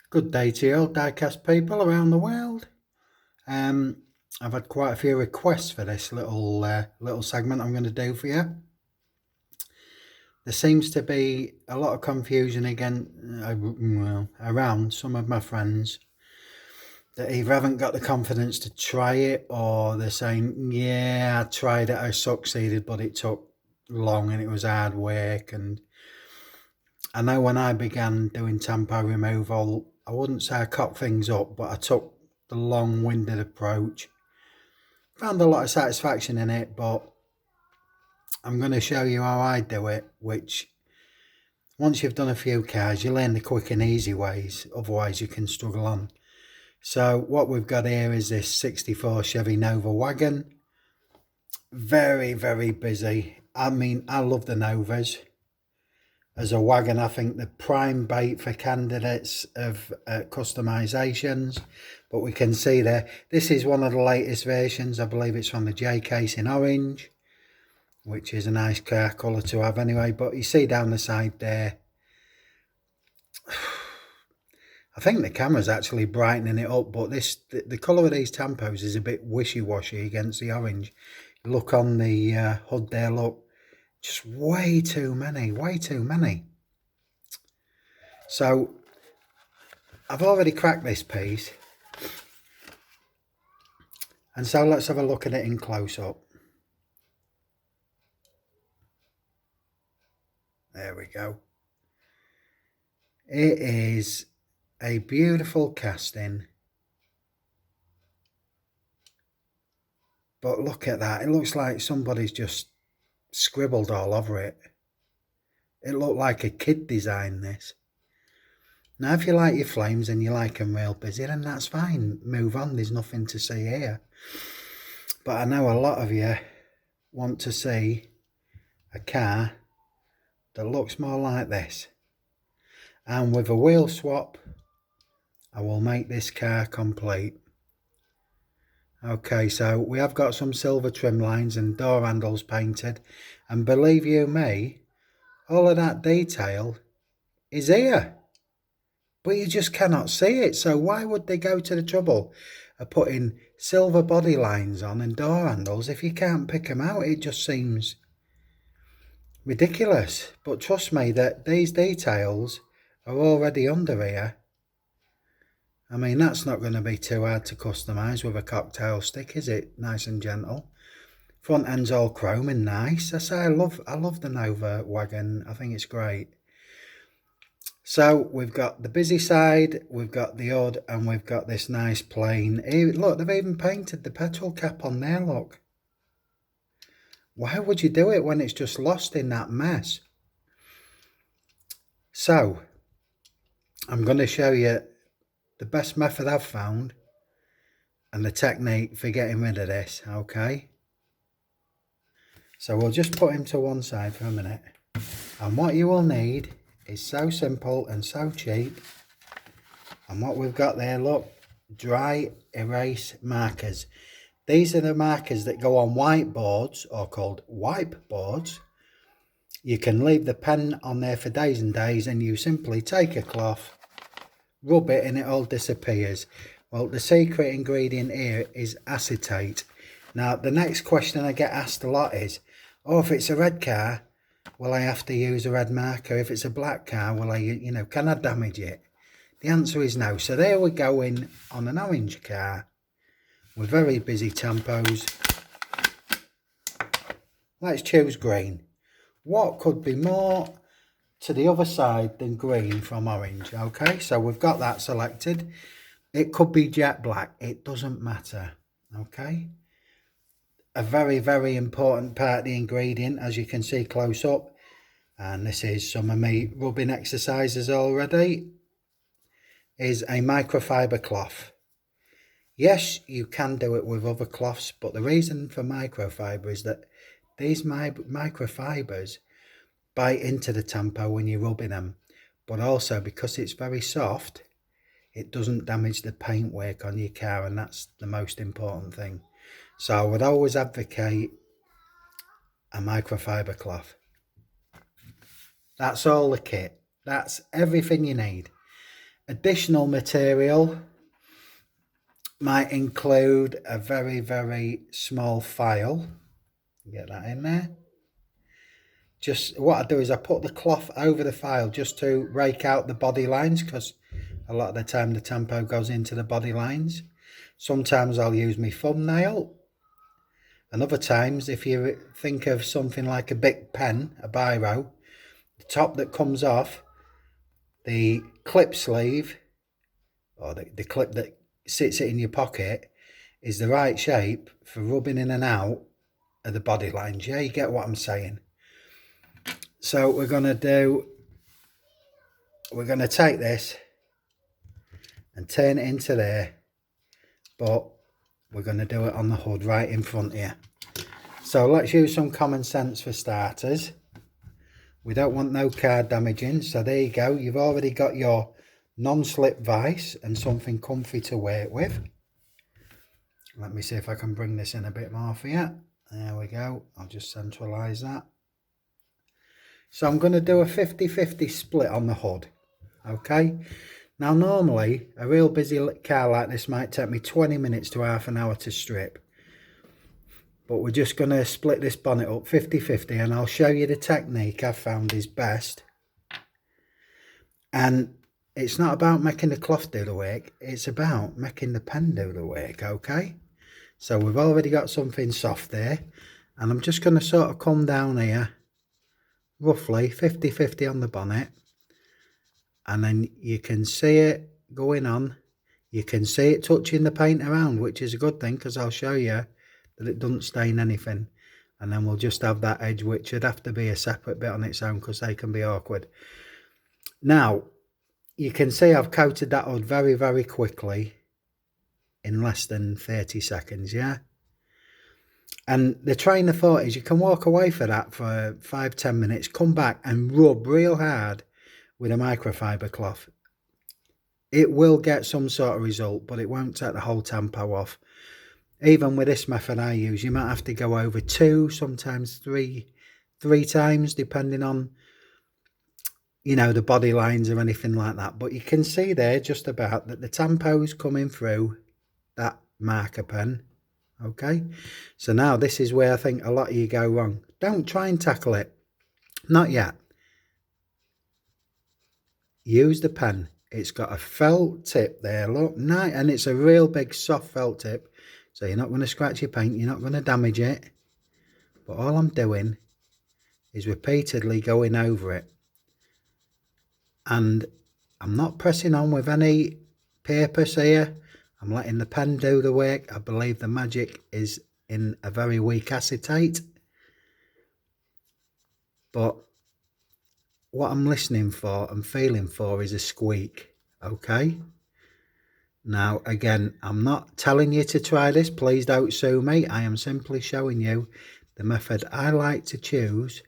Good day to you all diecast people around the world. I've had quite a few requests for this little segment I'm going to do for you. There seems to be a lot of confusion again around some of my friends that either haven't got the confidence to try it, or they're saying, yeah, I tried it, I succeeded, but it took long and it was hard work. And I know when I began doing tampo removal, I wouldn't say I cocked things up, but I took the long-winded approach. Found a lot of satisfaction in it, but I'm going to show you how I do it, which once you've done a few cars, you learn the quick and easy ways, otherwise you can struggle on. So what we've got here is this 64 Chevy Nova wagon. Very, very busy. I mean, I love the Novas. As a wagon, I think the prime bait for candidates of customisations. But we can see there, this is one of the latest versions. I believe it's from the J case in orange, which is a nice car colour to have anyway. But you see down the side there, I think the camera's actually brightening it up, but the colour of these Tampos is a bit wishy-washy against the orange. Look on the hood there, look. Just way too many. So I've already cracked this piece, and so let's have a look at it in close up. There we go. It is a beautiful casting, but look at that. It looks like somebody's just scribbled all over it. It looked like a kid designed this. Now, if you like your flames and you like them real busy, then that's fine. Move on. There's nothing to see here. But I know a lot of you want to see a car that looks more like this. And with a wheel swap, I will make this car complete. Okay, so we have got some silver trim lines and door handles painted. And believe you me, all of that detail is here. But you just cannot see it. So why would they go to the trouble of putting silver body lines on and door handles if you can't pick them out? It just seems ridiculous. But trust me that these details are already under here. I mean, that's not going to be too hard to customise with a cocktail stick, is it? Nice and gentle. Front end's all chrome and nice. I say I love the Nova wagon. I think it's great. So we've got the busy side, we've got the hood, and we've got this nice plain. Look, they've even painted the petrol cap on there, look. Why would you do it when it's just lost in that mess? So, I'm going to show you the best method I've found and the technique for getting rid of this, okay? So we'll just put him to one side for a minute. And what you will need is so simple and so cheap. And what we've got there, look, dry erase markers. These are the markers that go on whiteboards, or called wipe boards. You can leave the pen on there for days and days, and you simply take a cloth, rub it, and it all disappears. Well, the secret ingredient here is acetate. Now, the next question I get asked a lot is, oh, if it's a red car, will I have to use a red marker? If it's a black car, will I, can I damage it? The answer is no. So there we're going on an orange car. We're very busy Tampos. Let's choose green. What could be more to the other side than green from orange? Okay, so we've got that selected. It could be jet black. It doesn't matter. Okay. A very, very important part of the ingredient, as you can see close up, and this is some of my rubbing exercises already, is a microfiber cloth. Yes, you can do it with other cloths, but the reason for microfiber is that these microfibers bite into the Tampo when you're rubbing them, but also because it's very soft, it doesn't damage the paintwork on your car, and that's the most important thing. So I would always advocate a microfiber cloth. That's all the kit. That's everything you need. Additional material might include a very, very small file. Get that in there. Just what I do is I put the cloth over the file just to rake out the body lines, because a lot of the time the Tampo goes into the body lines. Sometimes I'll use my thumbnail, and other times, if you think of something like a big pen, a biro, the top that comes off, the clip sleeve, or the clip that sits it in your pocket, is the right shape for rubbing in and out of the body lines. Yeah, you get what I'm saying. So we're going to take this and turn it into there, but we're going to do it on the hood right in front here. So let's use some common sense for starters. We don't want no card damaging, so there you go. You've already got your non-slip vise and something comfy to work with. Let me see if I can bring this in a bit more for you. There we go. I'll just centralise that. So I'm going to do a 50-50 split on the hood. Okay. Now normally a real busy car like this might take me 20 minutes to half an hour to strip. But we're just going to split this bonnet up 50-50, and I'll show you the technique I've found is best. And it's not about making the cloth do the work, it's about making the pen do the work, okay? So we've already got something soft there, and I'm just going to sort of come down here, roughly 50-50 on the bonnet, and then you can see it going on. You can see it touching the paint around, which is a good thing, because I'll show you that it doesn't stain anything. And then we'll just have that edge, which would have to be a separate bit on its own because they can be awkward. Now you can see I've coated that hood very, very quickly in less than 30 seconds. Yeah, and the train of thought is you can walk away for that for 5-10 minutes, come back and rub real hard with a microfiber cloth. It will get some sort of result, but it won't take the whole Tampo off. Even with this method I use, you might have to go over 2, sometimes three times, depending on, you know, the body lines or anything like that. But you can see there just about that the Tampo's coming through that marker pen. Okay, so now this is where I think a lot of you go wrong. Don't try and tackle it. Not yet. Use the pen. It's got a felt tip there, look, nice, and it's a real big soft felt tip. So you're not going to scratch your paint, you're not going to damage it. But all I'm doing is repeatedly going over it. And I'm not pressing on with any purpose here. I'm letting the pen do the work. I believe the magic is in a very weak acetate. But what I'm listening for and feeling for is a squeak, okay? Now, again, I'm not telling you to try this. Please don't sue me. I am simply showing you the method I like to choose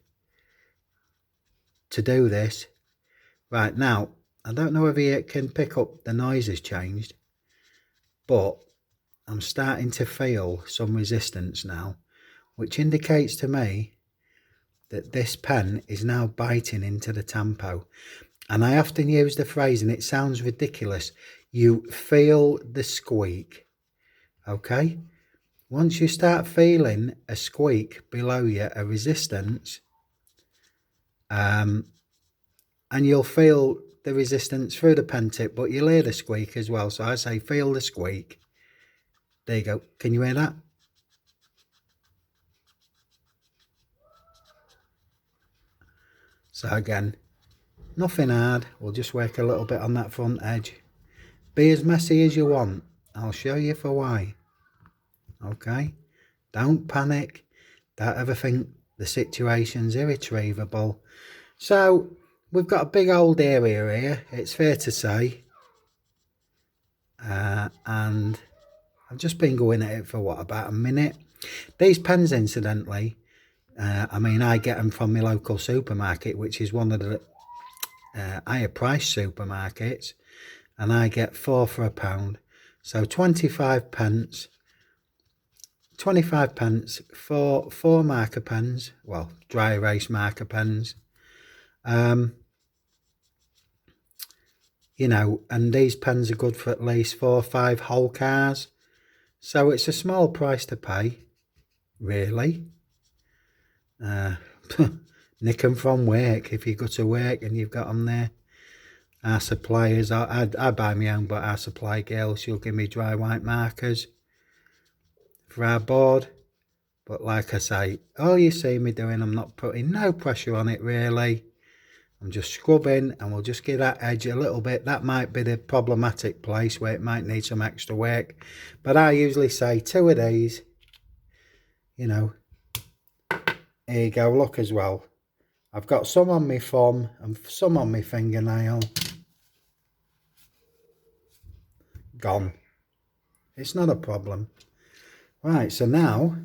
to do this. Right, now, I don't know if you can pick up the noise has changed, but I'm starting to feel some resistance now, which indicates to me that this pen is now biting into the Tampo. And I often use the phrase, and it sounds ridiculous, you feel the squeak, okay? Once you start feeling a squeak below you, a resistance, and you'll feel the resistance through the pen tip, but you'll hear the squeak as well. So I say feel the squeak. There you go. Can you hear that? So again, nothing hard. We'll just work a little bit on that front edge. Be as messy as you want. I'll show you for why. Okay? Don't panic. Don't ever think the situation's irretrievable. So we've got a big old area here, it's fair to say. And I've just been going at it for what, about a minute. These pens, incidentally, I mean, I get them from my local supermarket, which is one of the higher price supermarkets, and I get 4 for £1. So 25 pence, 25 pence for 4 marker pens, well, dry erase marker pens. you know, and these pens are good for at least 4 or 5 whole cars. So it's a small price to pay, really. Nick them from work. If you go to work and you've got them there, our suppliers, I buy my own, but our supply girl, she'll give me dry white markers for our board. But like I say, all you see me doing, I'm not putting no pressure on it really. I'm just scrubbing, and we'll just give that edge a little bit. That might be the problematic place where it might need some extra work. But I usually say 2 of these, you know. Here you go, look as well. I've got some on my thumb and some on my fingernail. Gone. It's not a problem. Right, so now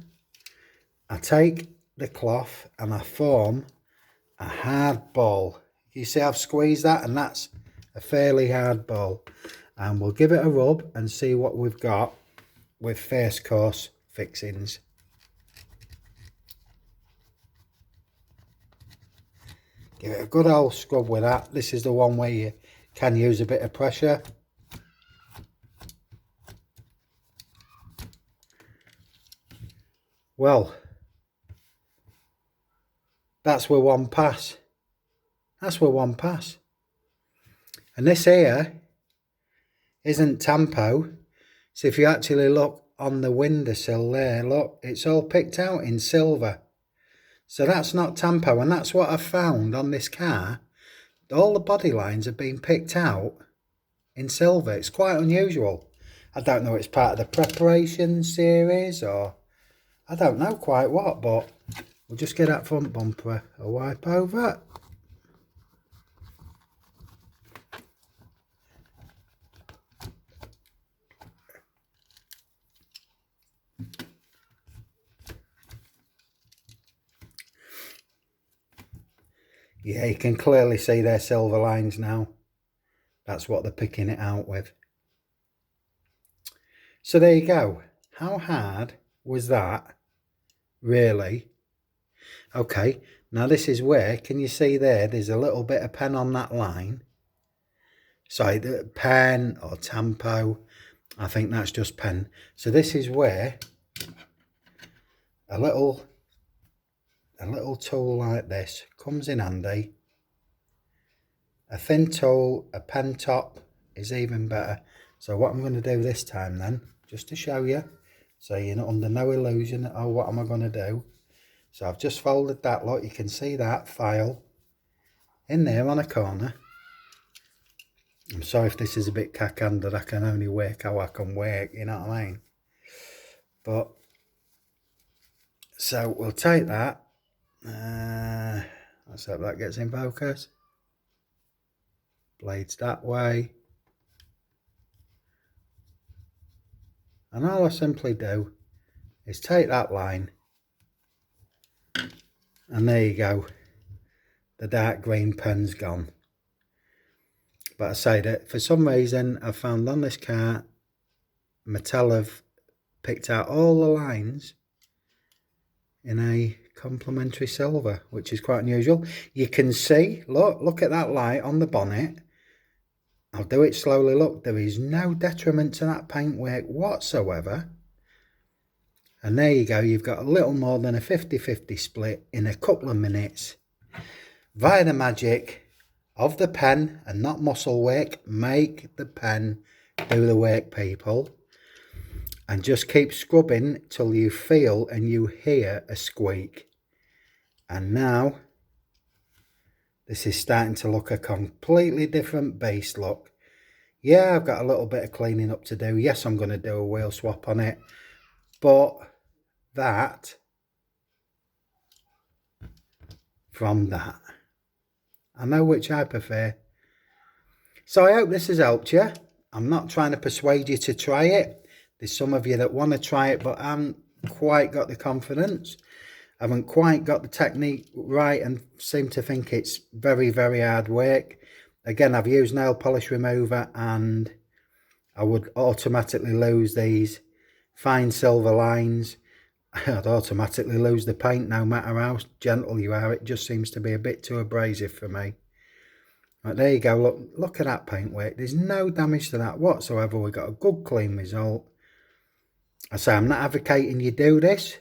I take the cloth and I form a hard ball. You see I've squeezed that, and that's a fairly hard ball. And we'll give it a rub and see what we've got with first course fixings. Give it a good old scrub with that. This is the one where you can use a bit of pressure. Well, that's with one pass. That's with one pass. And this here isn't Tampo. So if you actually look on the windowsill there, look, it's all picked out in silver. So that's not Tampo, and that's what I found on this car. All the body lines have been picked out in silver. It's quite unusual. I don't know if it's part of the preparation series or I don't know quite what, but we'll just get that front bumper a wipe over. Yeah, you can clearly see their silver lines now. That's what they're picking it out with. So there you go. How hard was that, really? Okay, now this is where, can you see there's a little bit of pen on that line. Sorry, the pen or Tampo. I think that's just pen. So this is where a little tool like this comes in handy. A thin tool, a pen top is even better. So what I'm going to do this time then, just to show you, so you're not under no illusion, oh, what am I going to do? So I've just folded that, look, you can see that file in there on a corner. I'm sorry if this is a bit cack-handed, I can only work how I can work, you know what I mean? But, so we'll take that. Let's hope that gets in focus. Blades that way. And all I simply do is take that line, and there you go. The dark green pen's gone. But I say that for some reason I found on this car, Mattel have picked out all the lines in a complementary silver, which is quite unusual. You can see, look at that light on the bonnet. I'll do it slowly. Look, there is no detriment to that paintwork whatsoever. And there you go, you've got a little more than a 50-50 split in a couple of minutes. Via the magic of the pen and not muscle work, make the pen do the work, people. And just keep scrubbing till you feel and you hear a squeak. And now this is starting to look a completely different beast. Look, yeah, I've got a little bit of cleaning up to do. Yes, I'm going to do a wheel swap on it, but that from that, I know which I prefer. So I hope this has helped you. I'm not trying to persuade you to try it. There's some of you that want to try it, but I haven't quite got the confidence. I haven't quite got the technique right and seem to think it's very, very hard work. Again, I've used nail polish remover and I would automatically lose these fine silver lines. I'd automatically lose the paint no matter how gentle you are. It just seems to be a bit too abrasive for me. Right, there you go, look at that paintwork. There's no damage to that whatsoever. We've got a good clean result. I say I'm not advocating you do this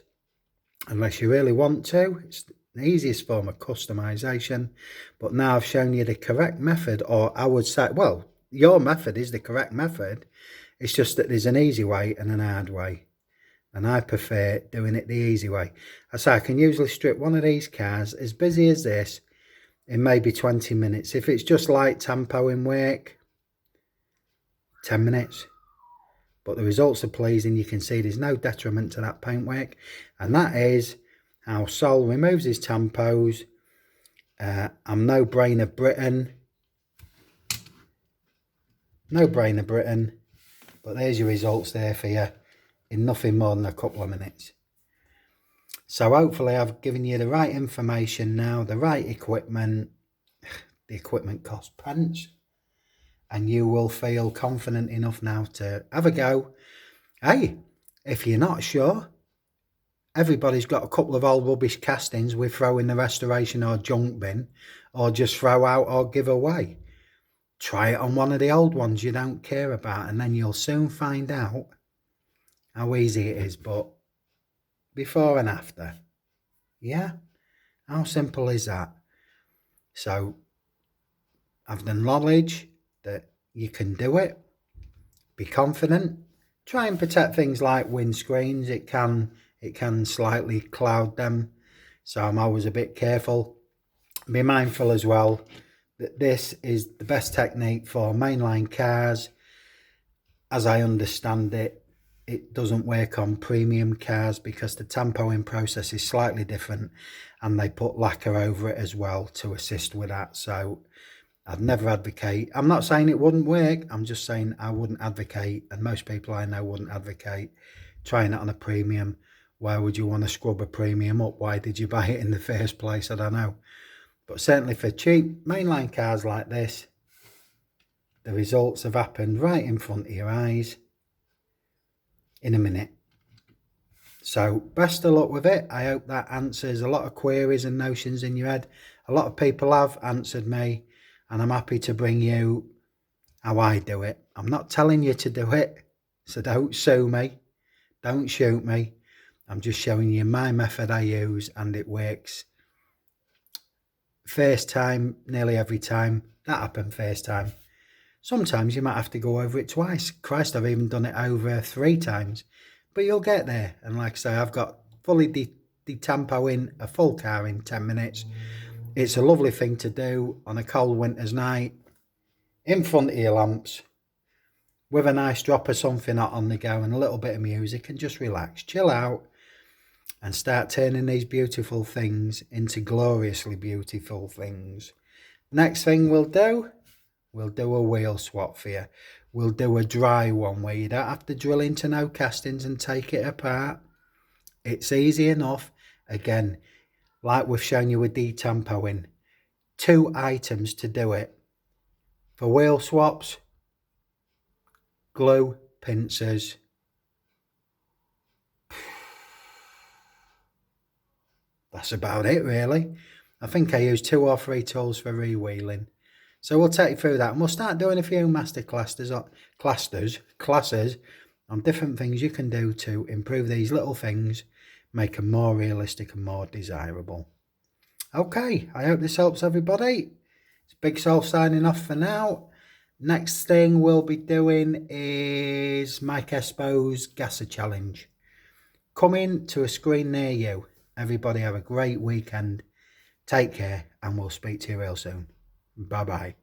unless you really want to. It's the easiest form of customization, but now I've shown you the correct method, or I would say, well, your method is the correct method. It's just that there's an easy way and an hard way, and I prefer doing it the easy way. I say I can usually strip one of these cars as busy as this in maybe 20 minutes. If it's just light tampo in work, 10 minutes. But the results are pleasing. You can see there's no detriment to that paintwork, and that is how Sol removes his tampos. I'm no brainer Britain. No brainer Britain. But there's your results there for you in nothing more than a couple of minutes. So hopefully I've given you the right information now, the right equipment. The equipment costs pence, and you will feel confident enough now to have a go. Hey, if you're not sure, everybody's got a couple of old rubbish castings we throw in the restoration or junk bin, or just throw out or give away. Try it on one of the old ones you don't care about, and then you'll soon find out how easy it is. But before and after, yeah, how simple is that? So have the knowledge that you can do it. Be confident. Try and protect things like windscreens. It can slightly cloud them, so I'm always a bit careful. Be mindful as well that this is the best technique for mainline cars. As I understand it, it doesn't work on premium cars because the tampoing process is slightly different, and they put lacquer over it as well to assist with that. So I'd never advocate. I'm not saying it wouldn't work. I'm just saying I wouldn't advocate, and most people I know wouldn't advocate trying it on a premium. Why would you want to scrub a premium up? Why did you buy it in the first place? I don't know. But certainly for cheap mainline cars like this, the results have happened right in front of your eyes in a minute. So best of luck with it. I hope that answers a lot of queries and notions in your head. A lot of people have answered me, and I'm happy to bring you how I do it. I'm not telling you to do it, so don't sue me. Don't shoot me. I'm just showing you my method I use, and it works. First time, nearly every time. That happened first time. Sometimes you might have to go over it twice. Christ, I've even done it over 3 times. But you'll get there. And like I say, I've got fully detampoing a full car in 10 minutes. It's a lovely thing to do on a cold winter's night, in front of your lamps, with a nice drop of something hot on the go and a little bit of music, and just relax, chill out, and start turning these beautiful things into gloriously beautiful things. Next thing we'll do a wheel swap for you. We'll do a dry one where you don't have to drill into no castings and take it apart. It's easy enough. Again, like we've shown you with detampoing, 2 items to do it. For wheel swaps, glue, pincers. That's about it really. I think I use 2 or 3 tools for rewheeling. So we'll take you through that, and we'll start doing a few master classes on different things you can do to improve these little things, make them more realistic and more desirable. Okay, I hope this helps everybody. It's Big Sol signing off for now. Next thing we'll be doing is Mike Espo's Gasser Challenge. Coming to a screen near you. Everybody have a great weekend. Take care, and we'll speak to you real soon. Bye-bye.